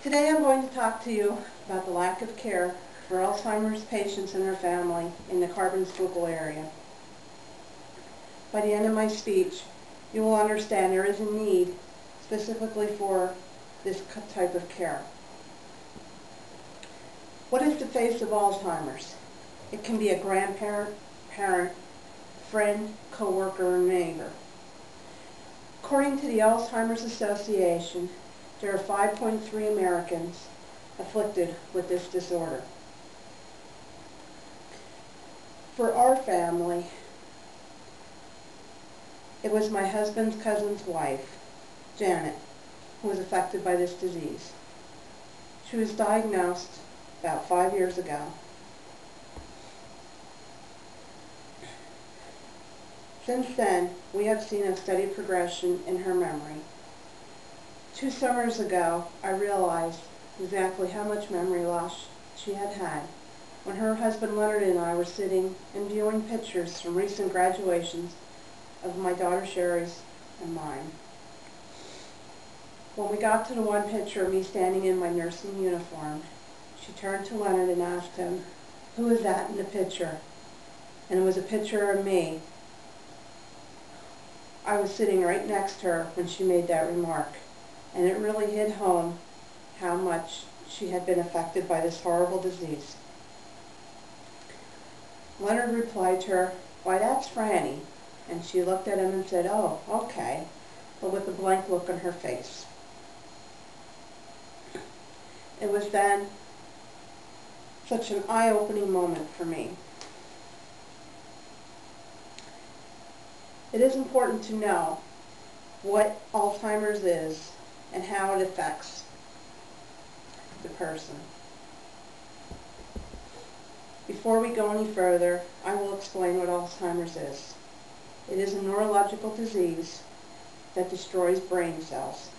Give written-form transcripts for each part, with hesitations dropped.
Today I'm going to talk to you about the lack of care for Alzheimer's patients and their family in the Carbon-Schuylkill area. By the end of my speech, you will understand there is a need specifically for this type of care. What is the face of Alzheimer's? It can be a grandparent, parent, friend, co-worker, or neighbor. According to the Alzheimer's Association, there are 5.3 Americans afflicted with this disorder. For our family, it was my husband's cousin's wife, Janet, who was affected by this disease. She was diagnosed about 5 years ago. Since then, we have seen a steady progression in her memory. 2 summers ago, I realized exactly how much memory loss she had had when her husband Leonard and I were sitting and viewing pictures from recent graduations of my daughter Sherry's and mine. When we got to the one picture of me standing in my nursing uniform, she turned to Leonard and asked him, "Who is that in the picture?" And it was a picture of me. I was sitting right next to her when she made that remark, and it really hit home how much she had been affected by this horrible disease. Leonard replied to her, "Why, that's Franny." And she looked at him and said, "Oh, okay," but with a blank look on her face. It was then such an eye-opening moment for me. It is important to know what Alzheimer's is and how it affects the person. Before we go any further, I will explain what Alzheimer's is. It is a neurological disease that destroys brain cells.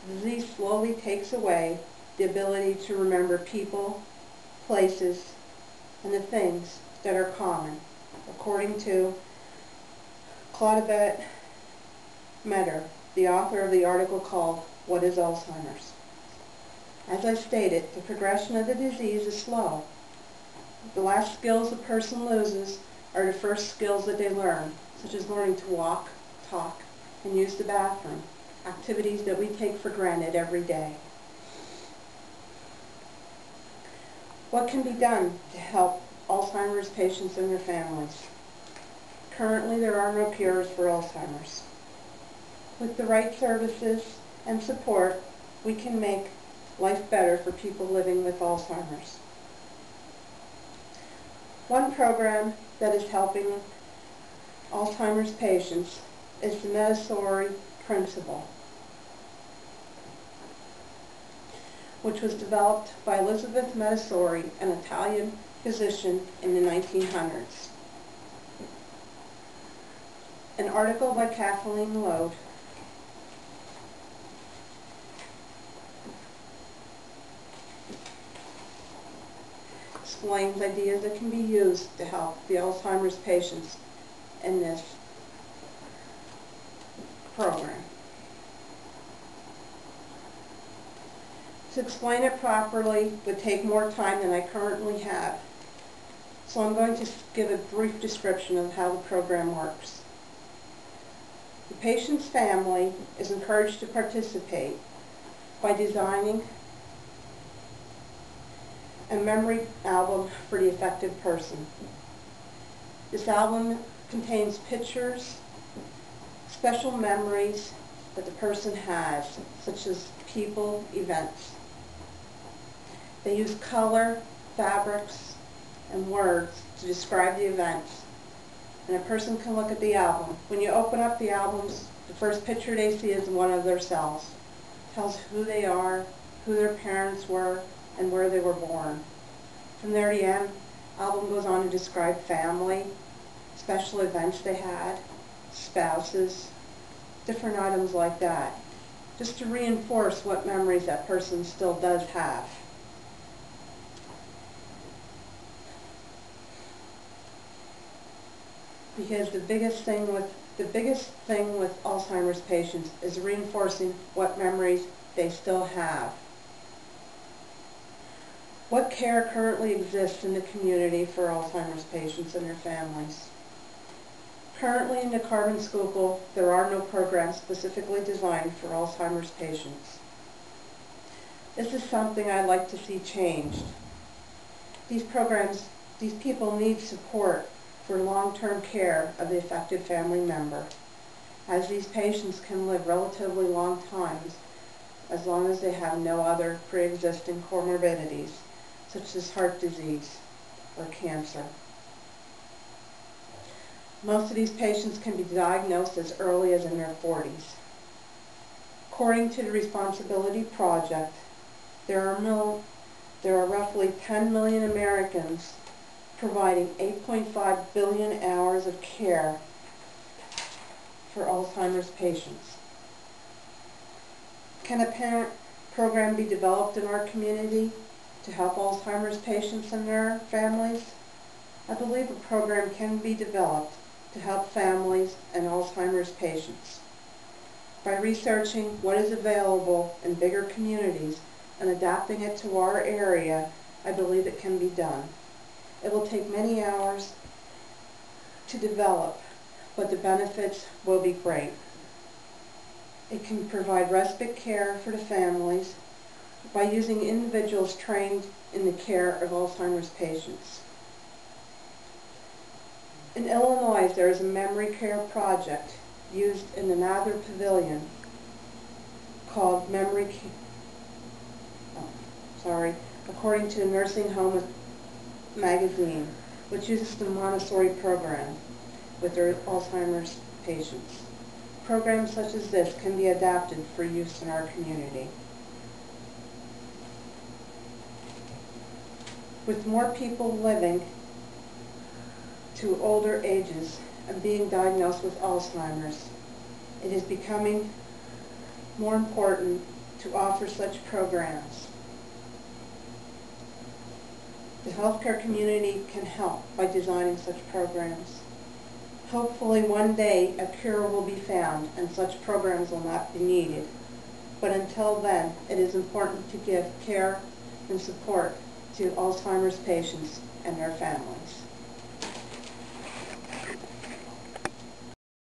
The disease slowly takes away the ability to remember people, places, and the things that are common, according to Claudette Metter, the author of the article called "What is Alzheimer's?" As I stated, the progression of the disease is slow. The last skills a person loses are the first skills that they learn, such as learning to walk, talk, and use the bathroom, activities that we take for granted every day. What can be done to help Alzheimer's patients and their families? Currently, there are no cures for Alzheimer's. With the right services and support, we can make life better for people living with Alzheimer's. One program that is helping Alzheimer's patients is the Montessori principle, which was developed by Elizabeth Montessori, an Italian physician in the 1900s. An article by Kathleen Lode explains ideas that can be used to help the Alzheimer's patients in this program. To explain it properly would take more time than I currently have, so I'm going to give a brief description of how the program works. The patient's family is encouraged to participate by designing a memory album for the affected person. This album contains pictures, special memories that the person has, such as people, events. They use color, fabrics, and words to describe the events, and a person can look at the album. When you open up the albums, the first picture they see is one of their cells. It tells who they are, who their parents were, and where they were born. From there, the album goes on to describe family, special events they had, spouses, different items like that, just to reinforce what memories that person still does have. Because the biggest thing with Alzheimer's patients is reinforcing what memories they still have. What care currently exists in the community for Alzheimer's patients and their families? Currently in the Carbon Schuylkill, there are no programs specifically designed for Alzheimer's patients. This is something I'd like to see changed. These people need support for long-term care of the affected family member, as these patients can live relatively long times as long as they have no other pre-existing comorbidities, such as heart disease or cancer. Most of these patients can be diagnosed as early as in their 40s. According to the Responsibility Project, there are roughly 10 million Americans providing 8.5 billion hours of care for Alzheimer's patients. Can a parent program be developed in our community to help Alzheimer's patients and their families? I believe a program can be developed to help families and Alzheimer's patients. By researching what is available in bigger communities and adapting it to our area, I believe it can be done. It will take many hours to develop, but the benefits will be great. It can provide respite care for the families by using individuals trained in the care of Alzheimer's patients. In Illinois, there is a memory care project used in the Mather Pavilion called according to Nursing Home magazine, which uses the Montessori program with their Alzheimer's patients. Programs such as this can be adapted for use in our community. With more people living to older ages and being diagnosed with Alzheimer's, it is becoming more important to offer such programs. The healthcare community can help by designing such programs. Hopefully one day a cure will be found and such programs will not be needed. But until then, it is important to give care and support to Alzheimer's patients and their families.